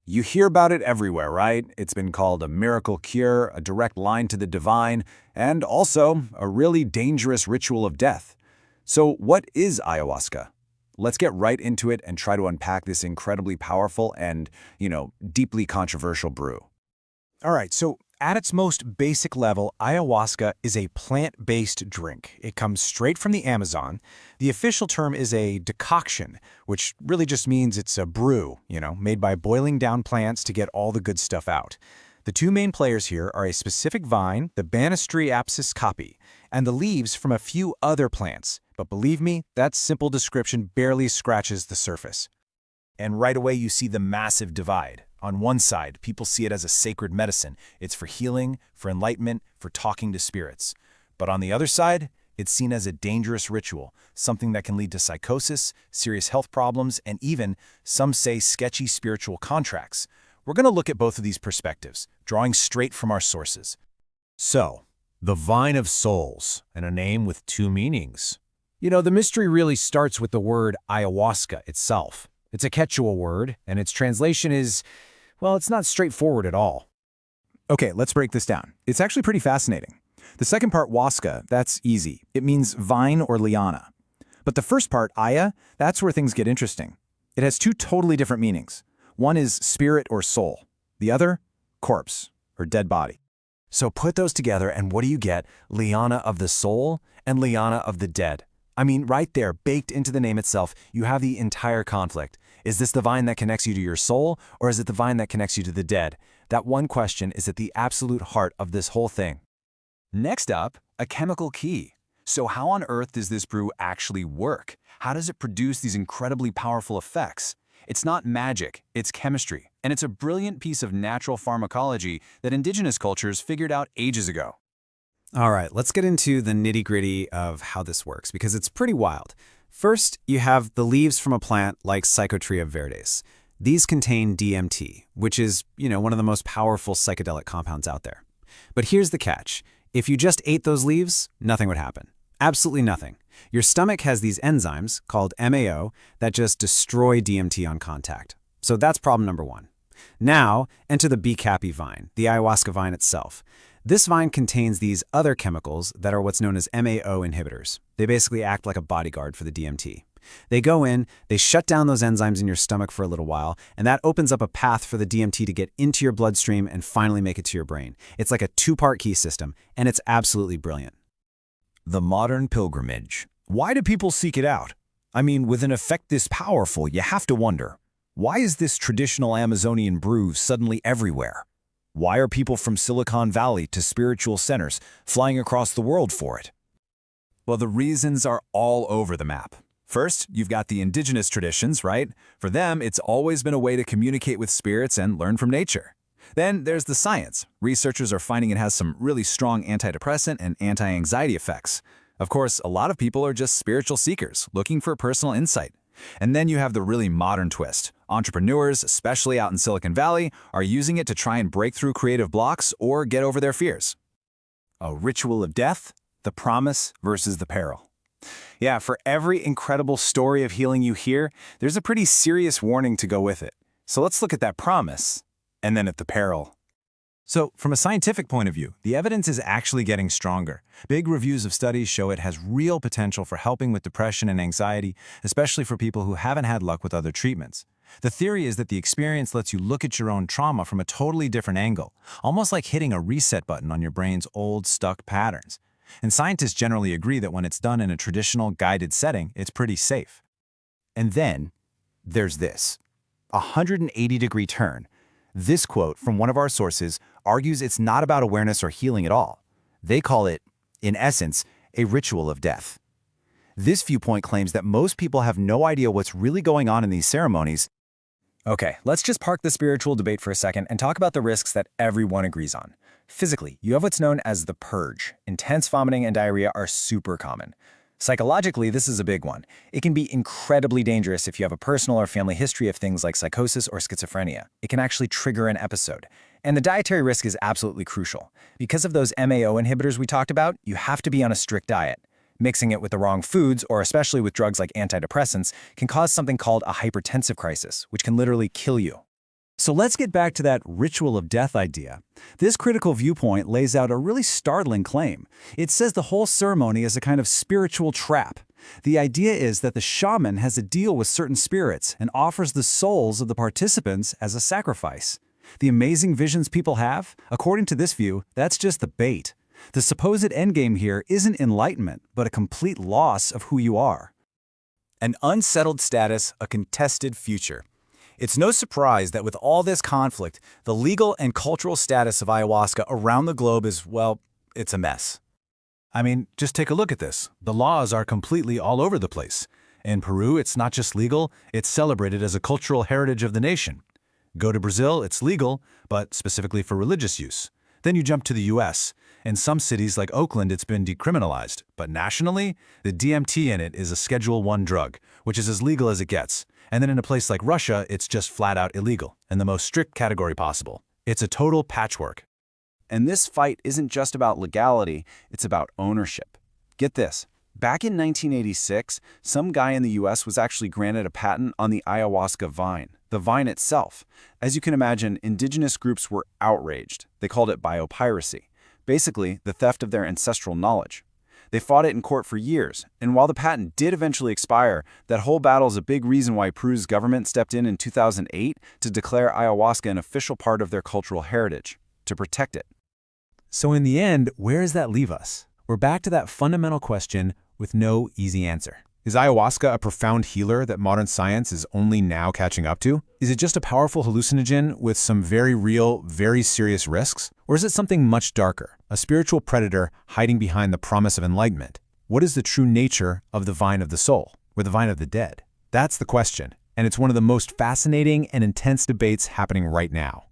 You hear about it everywhere, right? It's been called a miracle cure, a direct line to the divine, and also a really dangerous ritual of death. So what is ayahuasca? Let's get right into it and try to unpack this incredibly powerful and, deeply controversial brew. All right, so at its most basic level, ayahuasca is a plant-based drink. It comes straight from the Amazon. The official term is a decoction, which really just means it's a brew, made by boiling down plants to get all the good stuff out. The two main players here are a specific vine, the Banisteriopsis caapi, and the leaves from a few other plants. But believe me, that simple description barely scratches the surface. And right away you see the massive divide. On one side, people see it as a sacred medicine. It's for healing, for enlightenment, for talking to spirits. But on the other side, it's seen as a dangerous ritual, something that can lead to psychosis, serious health problems, and even, some say, sketchy spiritual contracts. We're going to look at both of these perspectives, drawing straight from our sources. So, the Vine of Souls, and a name with two meanings. The mystery really starts with the word Ayawaska itself. It's a Quechua word, and its translation is, well, it's not straightforward at all. Okay, let's break this down. It's actually pretty fascinating. The second part, waska, that's easy. It means vine or liana. But the first part, aya, that's where things get interesting. It has two totally different meanings. One is spirit or soul. The other, corpse or dead body. So put those together and what do you get? Liana of the soul and liana of the dead. I mean, right there, baked into the name itself, you have the entire conflict. Is this the vine that connects you to your soul, or is it the vine that connects you to the dead? That one question is at the absolute heart of this whole thing. Next up, a chemical key. So how on earth does this brew actually work? How does it produce these incredibly powerful effects? It's not magic, it's chemistry, and it's a brilliant piece of natural pharmacology that indigenous cultures figured out ages ago. All right, let's get into the nitty-gritty of how this works, because it's pretty wild. First, you have the leaves from a plant like Psychotria viridis. These contain DMT, which is, one of the most powerful psychedelic compounds out there. But here's the catch. If you just ate those leaves, nothing would happen. Absolutely nothing. Your stomach has these enzymes, called MAO, that just destroy DMT on contact. So that's problem number one. Now, enter the caapi vine, the ayahuasca vine itself. This vine contains these other chemicals that are what's known as MAO inhibitors. They basically act like a bodyguard for the DMT. They go in, they shut down those enzymes in your stomach for a little while, and that opens up a path for the DMT to get into your bloodstream and finally make it to your brain. It's like a two-part key system, and it's absolutely brilliant. The modern pilgrimage. Why do people seek it out? I mean, with an effect this powerful, you have to wonder, why is this traditional Amazonian brew suddenly everywhere? Why are people from Silicon Valley to spiritual centers flying across the world for it? Well, the reasons are all over the map. First, you've got the indigenous traditions, right? For them, it's always been a way to communicate with spirits and learn from nature. Then there's the science. Researchers are finding it has some really strong antidepressant and anti-anxiety effects. Of course, a lot of people are just spiritual seekers, looking for personal insight. And then you have the really modern twist. Entrepreneurs, especially out in Silicon Valley, are using it to try and break through creative blocks or get over their fears. A ritual of death, the promise versus the peril. Yeah, for every incredible story of healing you hear, there's a pretty serious warning to go with it. So let's look at that promise, and then at the peril. So, from a scientific point of view, the evidence is actually getting stronger. Big reviews of studies show it has real potential for helping with depression and anxiety, especially for people who haven't had luck with other treatments. The theory is that the experience lets you look at your own trauma from a totally different angle, almost like hitting a reset button on your brain's old, stuck patterns. And scientists generally agree that when it's done in a traditional, guided setting, it's pretty safe. And then, there's this. A 180-degree turn. This quote from one of our sources argues it's not about awareness or healing at all. They call it, in essence, a ritual of death. This viewpoint claims that most people have no idea what's really going on in these ceremonies. Okay, let's just park the spiritual debate for a second and talk about the risks that everyone agrees on. Physically, you have what's known as the purge. Intense vomiting and diarrhea are super common. Psychologically, this is a big one. It can be incredibly dangerous if you have a personal or family history of things like psychosis or schizophrenia. It can actually trigger an episode. And the dietary risk is absolutely crucial. Because of those MAO inhibitors we talked about, you have to be on a strict diet. Mixing it with the wrong foods, or especially with drugs like antidepressants, can cause something called a hypertensive crisis, which can literally kill you. So let's get back to that ritual of death idea. This critical viewpoint lays out a really startling claim. It says the whole ceremony is a kind of spiritual trap. The idea is that the shaman has a deal with certain spirits and offers the souls of the participants as a sacrifice. The amazing visions people have, according to this view, that's just the bait. The supposed endgame here isn't enlightenment, but a complete loss of who you are. An unsettled status, a contested future. It's no surprise that with all this conflict, the legal and cultural status of ayahuasca around the globe is, well, it's a mess. I mean, just take a look at this. The laws are completely all over the place. In Peru, it's not just legal, it's celebrated as a cultural heritage of the nation. Go to Brazil, it's legal, but specifically for religious use. Then you jump to the US. In some cities like Oakland, it's been decriminalized, but nationally, the DMT in it is a Schedule I drug, which is as legal as it gets. And then in a place like Russia, it's just flat out illegal, in the most strict category possible. It's a total patchwork. And this fight isn't just about legality, it's about ownership. Get this. Back in 1986, some guy in the US was actually granted a patent on the ayahuasca vine, the vine itself. As you can imagine, indigenous groups were outraged. They called it biopiracy, basically the theft of their ancestral knowledge. They fought it in court for years, and while the patent did eventually expire, that whole battle is a big reason why Peru's government stepped in 2008 to declare ayahuasca an official part of their cultural heritage, to protect it. So in the end, where does that leave us? We're back to that fundamental question with no easy answer. Is ayahuasca a profound healer that modern science is only now catching up to? Is it just a powerful hallucinogen with some very real, very serious risks? Or is it something much darker, a spiritual predator hiding behind the promise of enlightenment? What is the true nature of the vine of the soul, or the vine of the dead? That's the question, and it's one of the most fascinating and intense debates happening right now.